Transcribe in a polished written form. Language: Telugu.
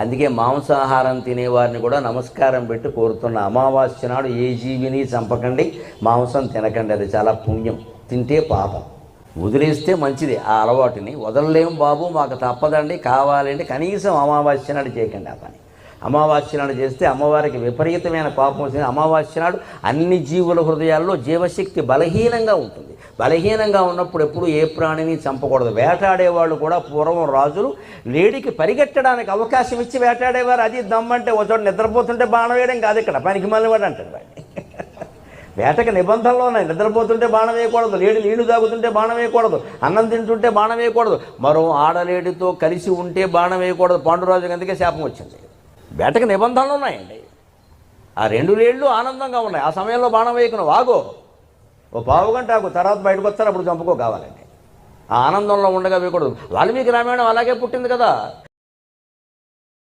అందుకే మాంసాహారం తినేవారిని కూడా నమస్కారం పెట్టి కోరుతున్న, అమావాస్య నాడు ఏ జీవిని చంపకండి, మాంసం తినకండి, అది చాలా పుణ్యం. తింటే పాపం. వదిలేస్తే మంచిది. ఆ అలవాటుని వదలలేం బాబు, మాకు తప్పదండి, కావాలంటే కనీసం అమావాస్య నాడు చేయకండి ఆ పని. అమావాస్య నాడు చేస్తే అమ్మవారికి విపరీతమైన కోపం వస్తుంది. అమావాస్య నాడు అన్ని జీవుల హృదయాల్లో జీవశక్తి బలహీనంగా ఉంటుంది. బలహీనంగా ఉన్నప్పుడు ఎప్పుడు ఏ ప్రాణిని చంపకూడదు. వేటాడేవాళ్ళు కూడా పూర్వం రాజులు లేడికి పరిగెట్టడానికి అవకాశం ఇచ్చి వేటాడేవారు. అది దమ్మంటే ఒక చోట నిద్రపోతుంటే బాణం వేయడం కాదు, ఇక్కడ పనికి మళ్ళీవాడు అంటాడు వాడిని. వేటకి నిబంధనలు ఉన్నాయి. నిద్రపోతుంటే బాణం వేయకూడదు, లేడి నీళ్లు తాగుతుంటే బాణం వేయకూడదు, అన్నం తింటుంటే బాణం వేయకూడదు, మరో ఆడలేడితో కలిసి ఉంటే బాణం వేయకూడదు. పాండురాజుకి అందుకే శాపం వచ్చింది. వేటకి నిబంధనలు ఉన్నాయండి. ఆ 2 లేళ్ళు ఆనందంగా ఉన్నాయి. ఆ సమయంలో బాణం వేయకును, వాగో, ఓ పావుగంట ఆగు, తర్వాత బయటకు వస్తారు, అప్పుడు చంపుకో కావాలండి. ఆ ఆనందంలో ఉండగా వేయకూడదు. వాల్మీకి రామాయణం అలాగే పుట్టింది కదా.